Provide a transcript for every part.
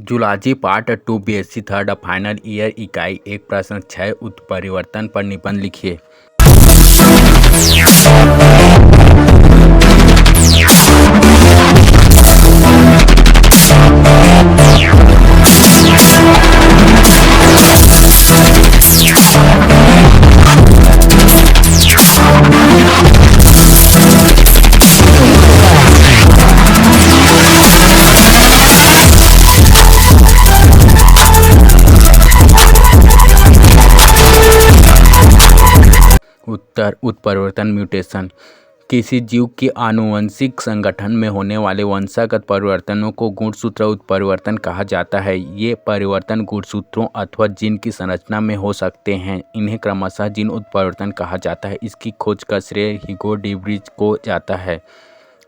Zoology part 2 BSc third final year इकाई 1 प्रश्न 6 उत्परिवर्तन पर निबंध लिखिए। उत्तर उत्परिवर्तन म्यूटेशन किसी जीव के आनुवंशिक संगठन में होने वाले वंशागत परिवर्तनों को गुणसूत्र उत्परिवर्तन कहा जाता है। ये परिवर्तन गुणसूत्रों अथवा जीन की संरचना में हो सकते हैं। इन्हें क्रमशः जीन उत्परिवर्तन कहा जाता है। इसकी खोज का श्रेय ह्यूगो डी व्रीज को जाता है।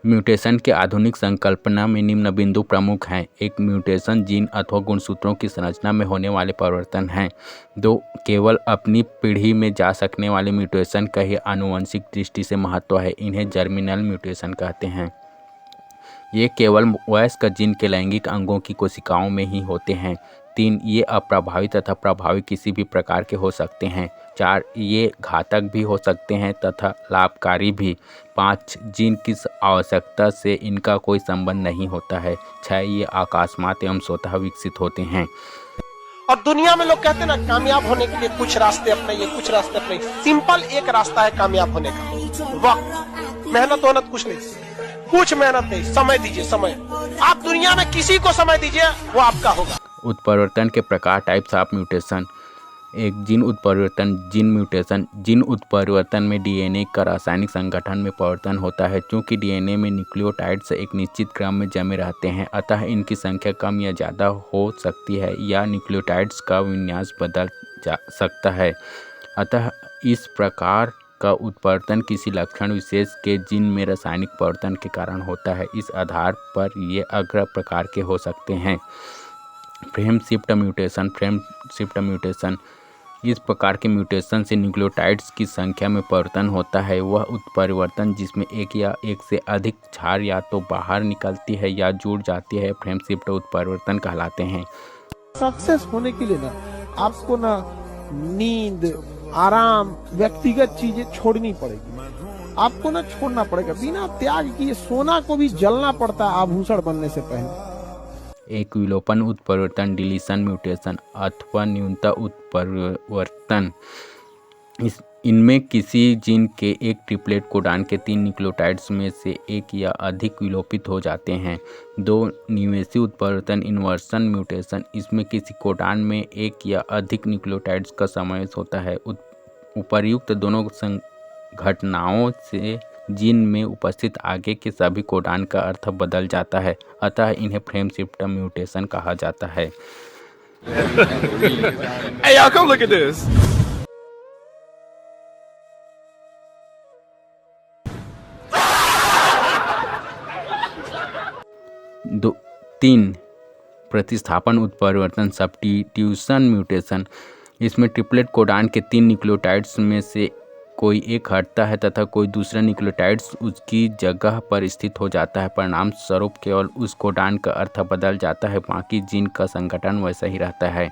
म्यूटेशन के आधुनिक संकल्पना में निम्न बिंदु प्रमुख हैं। एक, म्यूटेशन जीन अथवा गुणसूत्रों की संरचना में होने वाले परिवर्तन हैं। 2, केवल अपनी पीढ़ी में जा सकने वाले म्यूटेशन का ही आनुवंशिक दृष्टि से महत्व है। इन्हें जर्मिनल म्यूटेशन कहते हैं। ये केवल वयस्क जीन के लैंगिक अंगों की कोशिकाओं में ही होते हैं। 3, ये अप्रभावी तथा प्रभावी किसी भी प्रकार के हो सकते हैं। 4, ये घातक भी हो सकते हैं तथा लाभकारी भी। 5, जीन की आवश्यकता से इनका कोई संबंध नहीं होता है। 6, ये अकस्मात एवं स्वतः विकसित होते हैं। और दुनिया में लोग कहते हैं ना, कामयाब होने के लिए कुछ रास्ते अपनाइए, कुछ रास्ते अपनाइए। सिंपल एक रास्ता है कामयाब होने का, वक्त। मेहनत कुछ नहीं, कुछ मेहनत नहीं, समय दीजिए। समय आप दुनिया में किसी को समय दीजिए, वो आपका होगा। उत्परिवर्तन के प्रकार, टाइप्स ऑफ म्यूटेशन। 1, जीन उत्परिवर्तन, जीन म्यूटेशन। जीन उत्परिवर्तन में डीएनए का रासायनिक संगठन में परिवर्तन होता है। चूंकि डीएनए में न्यूक्लियोटाइड्स एक निश्चित क्रम में जमे रहते हैं, अतः इनकी संख्या कम या ज़्यादा हो सकती है या न्यूक्लियोटाइड्स का विन्यास बदल जा सकता है। अतः इस प्रकार का उत्परिवर्तन किसी लक्षण विशेष के जीन में रासायनिक परिवर्तन के कारण होता है। इस आधार पर ये अग्र प्रकार के हो सकते हैं। Frame shift mutation. Frame shift mutation इस प्रकार के म्यूटेशन से न्यूक्लियोटाइड्स की संख्या में परिवर्तन होता है। वह उत्परिवर्तन जिसमें एक या एक से अधिक क्षार या तो बाहर निकलती है या जुड़ जाती है, फ्रेम शिफ्ट उत्परिवर्तन कहलाते हैं। सक्सेस होने के लिए ना आपको ना नींद, आराम, व्यक्तिगत चीजें छोड़नी पड़ेगी। आपको ना छोड़ना पड़ेगा। बिना त्याग किए सोना को भी जलना पड़ता है आभूषण बनने से पहले। एक, विलोपन उत्परिवर्तन, डिलीशन म्यूटेशन अथवा न्यूनता उत्परिवर्तन। इनमें किसी जीन के एक ट्रिपलेट कोडान के 3 न्यूक्लियोटाइड्स में से एक या अधिक विलोपित हो जाते हैं। 2, निवेशी उत्परिवर्तन, इन्वर्सन म्यूटेशन। इसमें किसी कोडान में एक या अधिक न्यूक्लियोटाइड्स का समावेश होता है। उपर्युक्त दोनों घटनाओं से जीन में उपस्थित आगे के सभी कोडान का अर्थ बदल जाता है, अतः इन्हें फ्रेम शिफ्ट म्यूटेशन कहा जाता है। Hey, y'all, come look at this. 3, प्रतिस्थापन उत्परिवर्तन, सब्स्टिट्यूशन म्यूटेशन। इसमें ट्रिपलेट कोडान के 3 न्यूक्लियोटाइड्स में से कोई एक हटता है तथा कोई दूसरा न्यूक्लियोटाइड्स उसकी जगह पर स्थित हो जाता है। परिणाम स्वरूप केवल उस कोडान का अर्थ बदल जाता है, बाकी जीन का संगठन वैसा ही रहता है।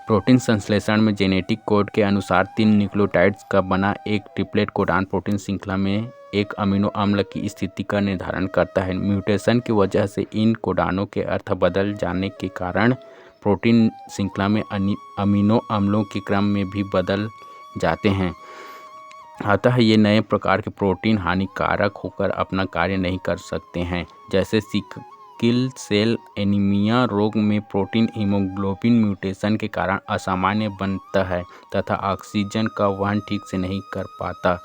प्रोटीन संश्लेषण में जेनेटिक कोड के अनुसार 3 न्यूक्लियोटाइड्स का बना एक ट्रिपलेट कोडान प्रोटीन श्रृंखला में एक अमीनो अम्ल की स्थिति का निर्धारण करता है। म्यूटेशन की वजह से इन कोडानों के अर्थ बदल जाने के कारण प्रोटीन श्रृंखला में अमीनो अम्लों के क्रम में भी बदल जाते हैं, अतः ये नए प्रकार के प्रोटीन हानिकारक होकर अपना कार्य नहीं कर सकते हैं। जैसे सिकल सेल एनीमिया रोग में प्रोटीन हीमोग्लोबिन म्यूटेशन के कारण असामान्य बनता है तथा ऑक्सीजन का वहन ठीक से नहीं कर पाता।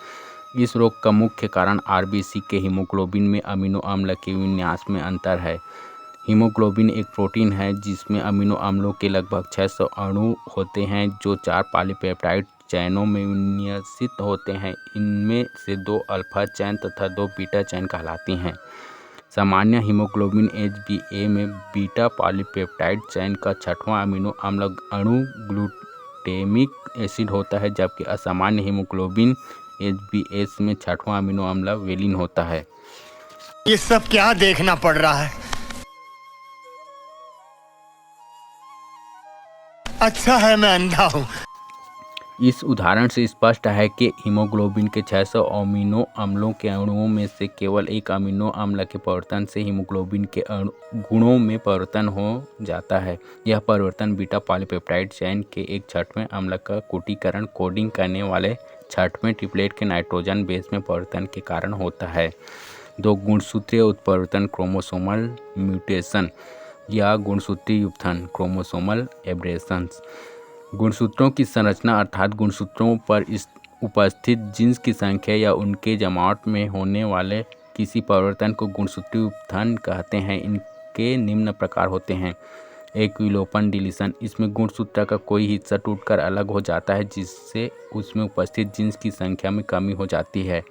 इस रोग का मुख्य कारण आरबीसी के हीमोग्लोबिन में अमीनो अम्ल के विन्यास में अंतर है। हीमोग्लोबिन एक प्रोटीन है जिसमें अमीनो अम्लों के लगभग 600 अणु होते हैं जो 4 पॉलीपेप्टाइड चैनों में विन्यसित होते हैं। इनमें से 2 अल्फा चैन तथा 2 बीटा चैन कहलाती हैं। सामान्य हीमोग्लोबिन HbA में बीटा पॉलीपेप्टाइड चैन का 6वां अमीनो अम्ल अणु ग्लूटेमिक एसिड होता है, जबकि असामान्य हीमोग्लोबिन HbS में 6वां अमीनो अम्ल वेलिन होता है। ये सब क्या देखना पड़ रहा है? अच्छा है मैं अंधा हूँ। इस उदाहरण से स्पष्ट है कि हीमोग्लोबिन के 600 अमीनो अम्लों के अणुओं में से केवल एक अमीनो अम्ल के परिवर्तन से हीमोग्लोबिन के गुणों में परिवर्तन हो जाता है। यह परिवर्तन बीटा पॉलीपेप्टाइड चेन के एक 6वें अम्ल का कूटीकरण कोडिंग करने वाले 6वें ट्रिपलेट के नाइट्रोजन बेस में परिवर्तन के कारण होता है। 2 गुणसूत्रीय उत्परिवर्तन क्रोमोसोमल म्यूटेशन या गुणसूत्रीय व्युत्थान क्रोमोसोमल एब्रेशंस। गुणसूत्रों की संरचना अर्थात गुणसूत्रों पर उपस्थित जीन्स की संख्या या उनके जमावट में होने वाले किसी परिवर्तन को गुणसूत्रीय व्युत्थान कहते हैं। इनके निम्न प्रकार होते हैं। एक विलोपन डिलीशन, इसमें गुणसूत्र का कोई हिस्सा टूटकर अलग हो जाता है जिससे उसमें उपस्थित जीन्स की संख्या में कमी हो जाती है।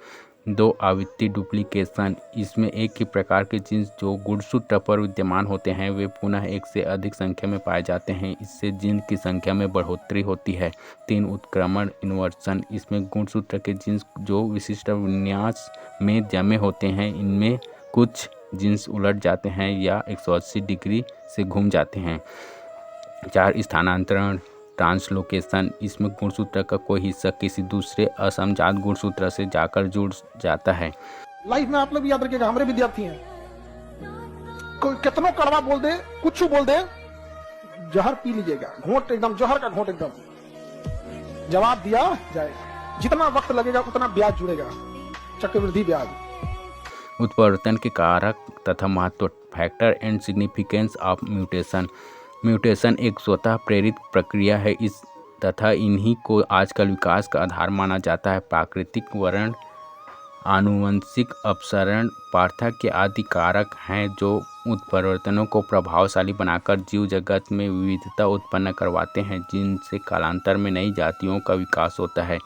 2 आवृत्ति डुप्लीकेशन, इसमें एक ही प्रकार के जीन्स जो गुणसूत्र पर विद्यमान होते हैं वे पुनः एक से अधिक संख्या में पाए जाते हैं। इससे जीन्स की संख्या में बढ़ोतरी होती है। 3 उत्क्रमण इन्वर्सन, इसमें गुणसूत्र के जीन्स जो विशिष्ट विन्यास में जमे होते हैं इनमें कुछ जीन्स उलट जाते हैं या 180 डिग्री से घूम जाते हैं। 4 स्थानांतरण ट्रांसलोकेशन, इसमें गुणसूत्र का कोई हिस्सा किसी दूसरे असमजात गुणसूत्र से जाकर जुड़ जाता है। लाइफ में आप लोग याद रखिएगा, हमारे विद्यार्थी हैं, कोई कितना कड़वा बोल दे, कुछ बोल दे, जहर पी लीजिएगा, घोंट एकदम जहर का घोंट एकदम, जवाब दिया जाएगा। जितना वक्त लगेगा उतना ब्याज जुड़ेगा, चक्रवृद्धि ब्याज। उत्परिवर्तन के कारक तथा महत्व, factor and significance of mutation. Mutation एक स्वतः प्रेरित प्रक्रिया है तथा इन्हीं को आजकल विकास का आधार माना जाता है। प्राकृतिक वर्ण, आनुवंशिक अपसरण, पार्थक्य आदि कारक हैं जो उत्परिवर्तनों को प्रभावशाली बनाकर जीव जगत में विविधता उत्पन्न करवाते हैं जिनसे कालांतर में नई जातियों का विकास होता है।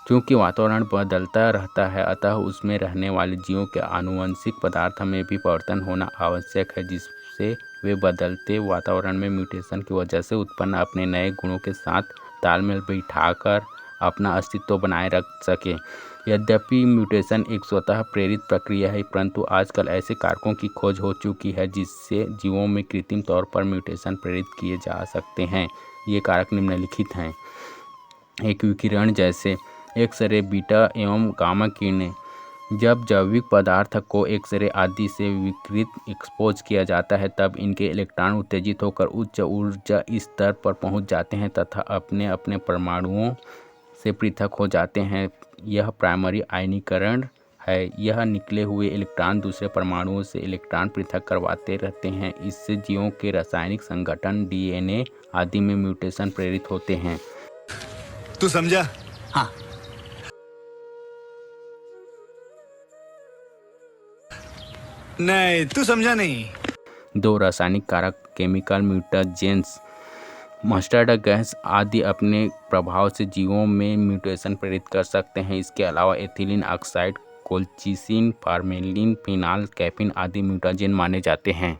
क्योंकि वातावरण बदलता रहता है अतः उसमें रहने वाले जीवों के आनुवंशिक पदार्थ में भी परिवर्तन होना आवश्यक है जिससे वे बदलते वातावरण में म्यूटेशन की वजह से उत्पन्न अपने नए गुणों के साथ तालमेल बिठाकर अपना अस्तित्व बनाए रख सके। यद्यपि म्यूटेशन एक स्वतः प्रेरित प्रक्रिया है परंतु आजकल ऐसे कारकों की खोज हो चुकी है जिससे जीवों में कृत्रिम तौर पर म्यूटेशन प्रेरित किए जा सकते हैं। ये कारक निम्नलिखित हैं। एक विकिरण जैसे एक्सरे, बीटा एवं गामा किरणें। जब जैविक पदार्थ को एक्सरे आदि से विकृत एक्सपोज किया जाता है तब इनके इलेक्ट्रॉन उत्तेजित होकर उच्च ऊर्जा स्तर पर पहुंच जाते हैं तथा अपने अपने परमाणुओं से पृथक हो जाते हैं। यह प्राइमरी आयनीकरण है। यह निकले हुए इलेक्ट्रॉन दूसरे परमाणुओं से इलेक्ट्रॉन पृथक करवाते रहते हैं। इससे जीवों के रासायनिक संगठन डीएनए आदि में म्यूटेशन प्रेरित होते हैं। तू समझा? हाँ। नहीं, तू समझा नहीं। 2 रासायनिक कारक केमिकल म्यूटाजेंस, मस्टर्ड गैस आदि अपने प्रभाव से जीवों में म्यूटेशन प्रेरित कर सकते हैं। इसके अलावा ethylene oxide, colchicine, formalin, phenol, caffeine आदि म्यूटाजेन माने जाते हैं।